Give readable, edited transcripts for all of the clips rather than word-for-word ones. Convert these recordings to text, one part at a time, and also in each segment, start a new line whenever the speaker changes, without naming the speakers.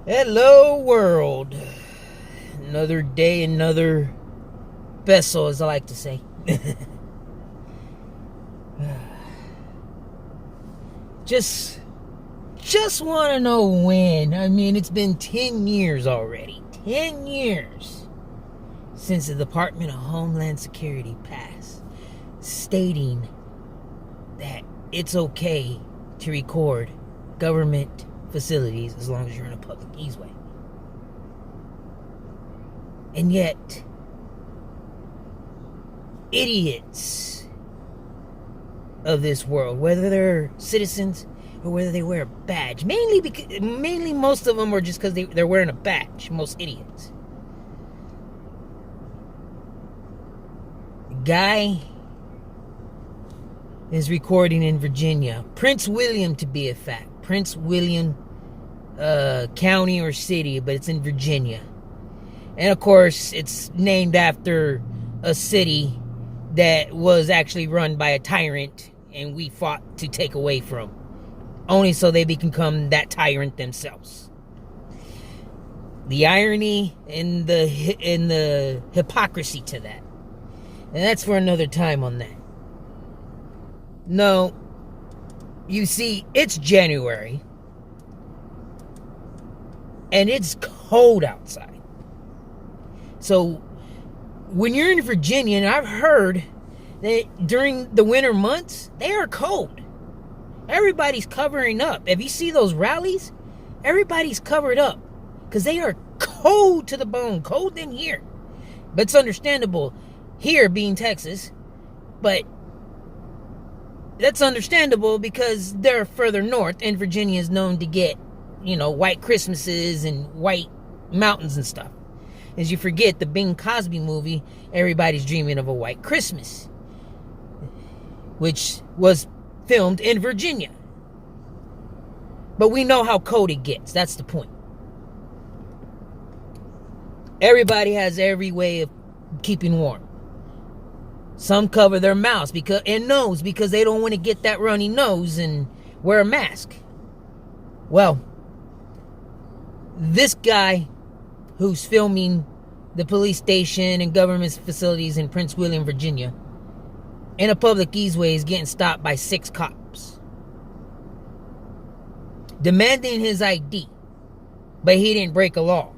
Hello, world. Another day, another vessel, as I like to say. just, just want to know when. I mean, it's been 10 years already. 10 years since the Department of Homeland Security passed, stating that it's okay to record government facilities as long as you're in a public easeway. And yet, idiots of this world, whether they're citizens or whether they wear a badge, mainly most of them are just because they're wearing a badge. Most idiots. The guy is recording in Virginia, Prince William to be a fact. Prince William County or city, but it's in Virginia. And of course, it's named after a city that was actually run by a tyrant and we fought to take away from, only so they become that tyrant themselves. The irony and the hypocrisy to that. And that's for another time on that. No, you see, it's January and it's cold outside. So when you're in Virginia, and I've heard that during the winter months, they are cold. Everybody's covering up. If you see those rallies, everybody's covered up because they are cold to the bone, cold in here. But it's understandable here being Texas, but that's understandable because they're further north and Virginia is known to get, white Christmases and white mountains and stuff. As you forget, the Bing Cosby movie, everybody's dreaming of a white Christmas, which was filmed in Virginia. But we know how cold it gets. That's the point. Everybody has every way of keeping warm. Some cover their mouths and nose because they don't want to get that runny nose and wear a mask. Well, this guy who's filming the police station and government facilities in Prince William, Virginia, in a public easeway is getting stopped by 6 cops, demanding his ID, but he didn't break a law.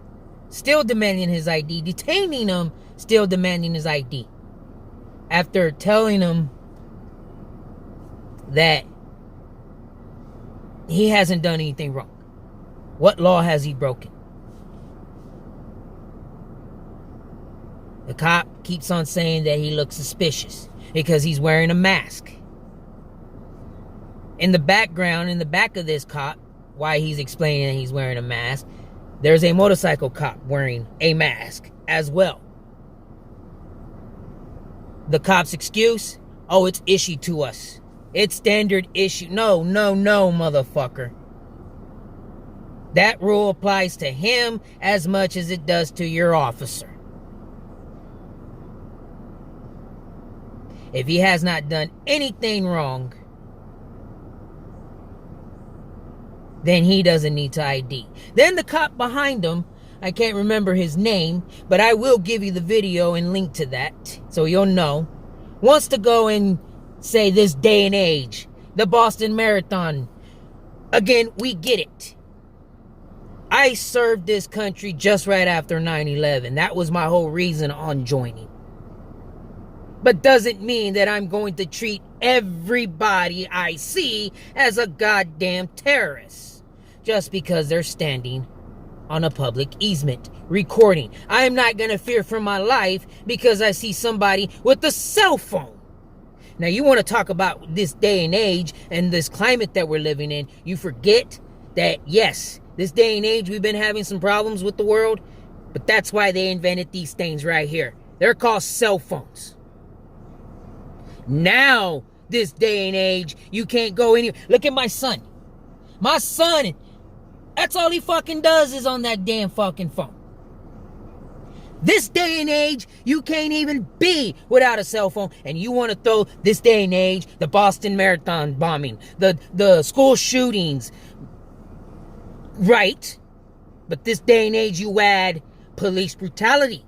Still demanding his ID, detaining him, still demanding his ID. After telling him that he hasn't done anything wrong. What law has he broken? The cop keeps on saying that he looks suspicious because he's wearing a mask. In the background, in the back of this cop, why he's explaining that he's wearing a mask, there's a motorcycle cop wearing a mask as well. The cop's excuse, it's issued to us. It's standard issue. No, motherfucker. That rule applies to him as much as it does to your officer. If he has not done anything wrong, then he doesn't need to ID. Then the cop behind him, I can't remember his name, but I will give you the video and link to that so you'll know, wants to go and say this day and age, the Boston Marathon. Again, we get it. I served this country just right after 9/11. That was my whole reason on joining. But doesn't mean that I'm going to treat everybody I see as a goddamn terrorist just because they're standing on a public easement recording. I am not going to fear for my life because I see somebody with a cell phone. Now, you want to talk about this day and age and this climate that we're living in. You forget that, yes, this day and age we've been having some problems with the world, but that's why they invented these things right here. They're called cell phones. Now, this day and age, you can't go anywhere. Look at my son. My son, that's all he fucking does is on that damn fucking phone. This day and age, you can't even be without a cell phone. And you want to throw this day and age, the Boston Marathon bombing, the school shootings, right? But this day and age, you add police brutality.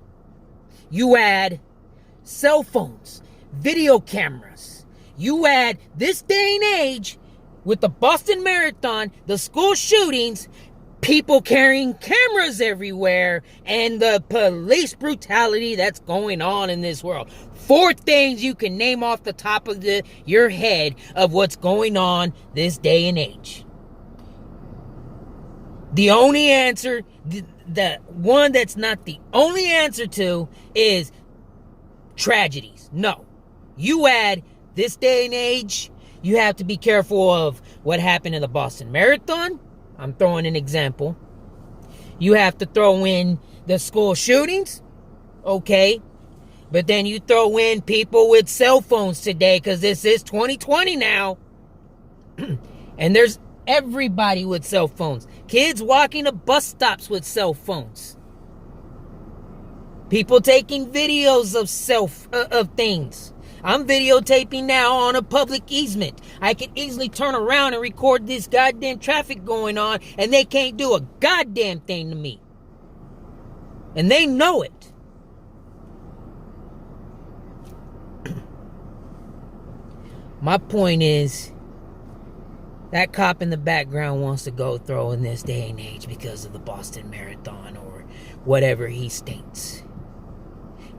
You add cell phones, video cameras. You add this day and age with the Boston Marathon, the school shootings, people carrying cameras everywhere, and the police brutality that's going on in this world. 4 things you can name off the top of your head of what's going on this day and age. The only answer, the one that's not the only answer to, is tragedies. No. You add this day and age, you have to be careful of what happened in the Boston Marathon. I'm throwing an example. You have to throw in the school shootings. Okay. But then you throw in people with cell phones today, because this is 2020 now. And there's everybody with cell phones. Kids walking to bus stops with cell phones. People taking videos of things. I'm videotaping now on a public easement. I can easily turn around and record this goddamn traffic going on, and they can't do a goddamn thing to me. And they know it. My point is, that cop in the background wants to go throw in this day and age because of the Boston Marathon or whatever he states.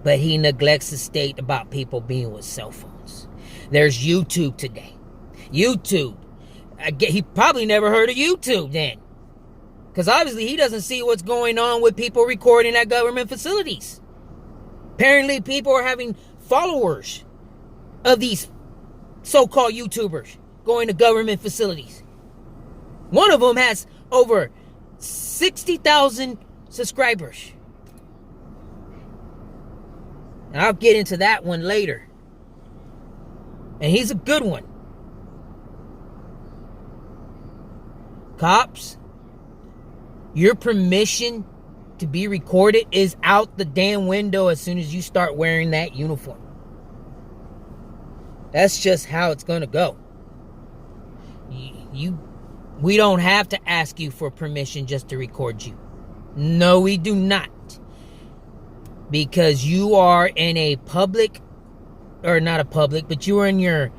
But he neglects to state about people being with cell phones. There's YouTube today. YouTube. He probably never heard of YouTube then. Because obviously he doesn't see what's going on with people recording at government facilities. Apparently people are having followers of these so-called YouTubers going to government facilities. One of them has over 60,000 subscribers. And I'll get into that one later. And he's a good one. Cops, your permission to be recorded is out the damn window as soon as you start wearing that uniform. That's just how it's going to go. We don't have to ask you for permission just to record you. No, we do not. Because you are in a public, or not a public, but you are in your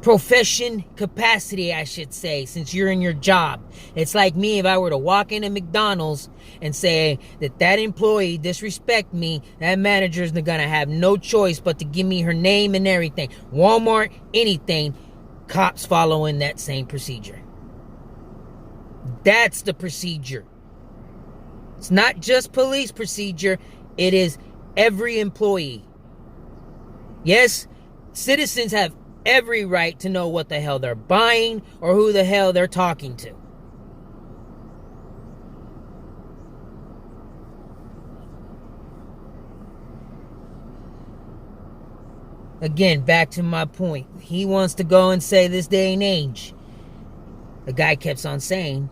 profession capacity, I should say, since you're in your job. It's like me if I were to walk into McDonald's and say that employee disrespect me, that manager's gonna have no choice but to give me her name and everything. Walmart, anything, cops following that same procedure. That's the procedure. It's not just police procedure, it is every employee. Yes, citizens have every right to know what the hell they're buying or who the hell they're talking to. Again, back to my point. He wants to go and say this day and age. The guy keeps on saying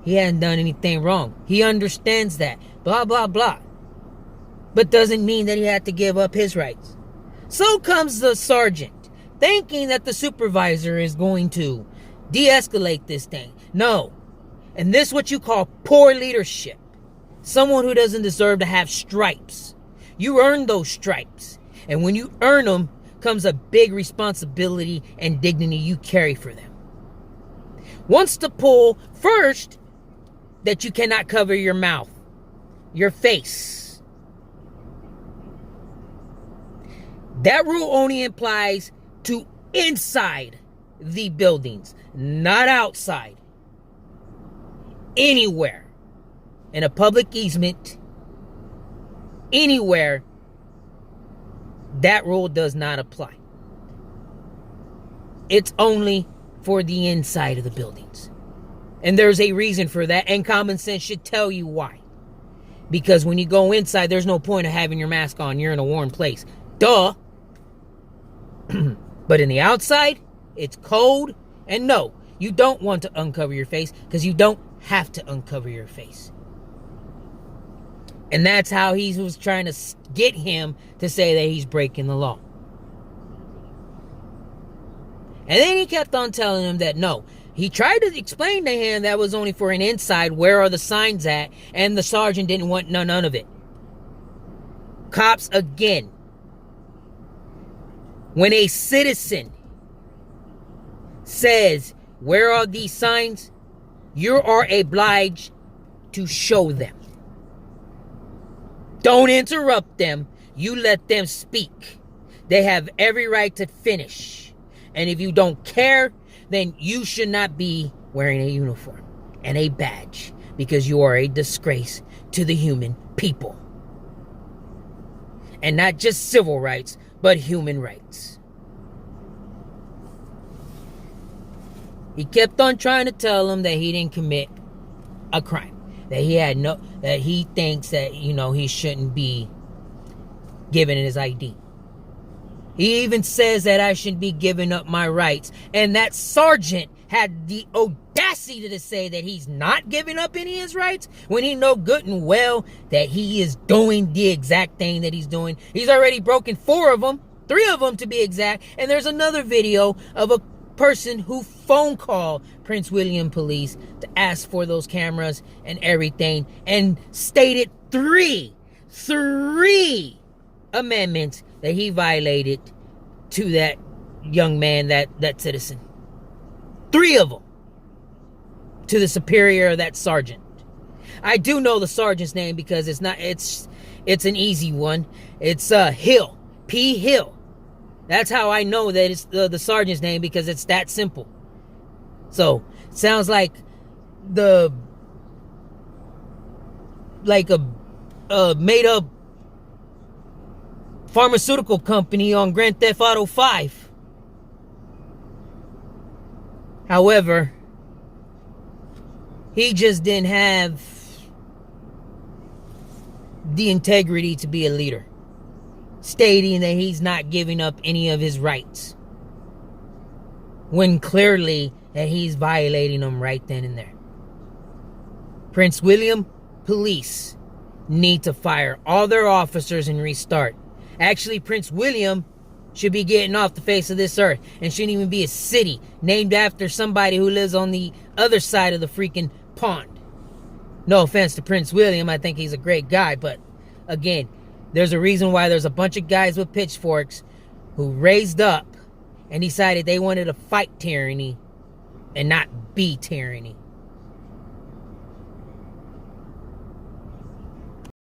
he hasn't done anything wrong. He understands that. Blah, blah, blah. But doesn't mean that he had to give up his rights. So comes the sergeant, thinking that the supervisor is going to de-escalate this thing. No. And this is what you call poor leadership. Someone who doesn't deserve to have stripes. You earn those stripes. And when you earn them, comes a big responsibility and dignity you carry for them. Wants to pull first that you cannot cover your mouth, your face. That rule only applies to inside the buildings, not outside. Anywhere. In a public easement, anywhere, that rule does not apply. It's only for the inside of the buildings. And there's a reason for that, and common sense should tell you why. Because when you go inside, there's no point of having your mask on. You're in a warm place. Duh. But in the outside, it's cold. And no, you don't want to uncover your face because you don't have to uncover your face. And that's how he was trying to get him to say that he's breaking the law. And then he kept on telling him that no, He tried to explain to him that was only for an inside. Where are the signs at? And the sergeant didn't want none of it. Cops again. When a citizen says, where are these signs? You are obliged to show them. Don't interrupt them. You let them speak. They have every right to finish. And if you don't care, then you should not be wearing a uniform and a badge, because you are a disgrace to the human people. And not just civil rights, but human rights. He kept on trying to tell him that he didn't commit a crime. That he thinks that, he shouldn't be given his ID. He even says that I should be giving up my rights. And that sergeant had the audacity to say that he's not giving up any of his rights, when he know good and well that he is doing the exact thing that he's doing. He's already broken 4 of them, 3 of them to be exact. And there's another video of a person who phone called Prince William police to ask for those cameras and everything, and stated 3 amendments that he violated to that young man, that citizen. 3 of them to the superior of that sergeant. I do know the sergeant's name because it's an easy one. It's Hill, P. Hill. That's how I know that it's the sergeant's name, because it's that simple. So, sounds like a made up pharmaceutical company on Grand Theft Auto 5. However, he just didn't have the integrity to be a leader, stating that he's not giving up any of his rights, when clearly that he's violating them right then and there. Prince William police need to fire all their officers and restart. Actually, Prince William should be getting off the face of this earth, and shouldn't even be a city named after somebody who lives on the other side of the freaking pond. No offense to Prince William, I think he's a great guy, but again, there's a reason why there's a bunch of guys with pitchforks who raised up and decided they wanted to fight tyranny and not be tyranny.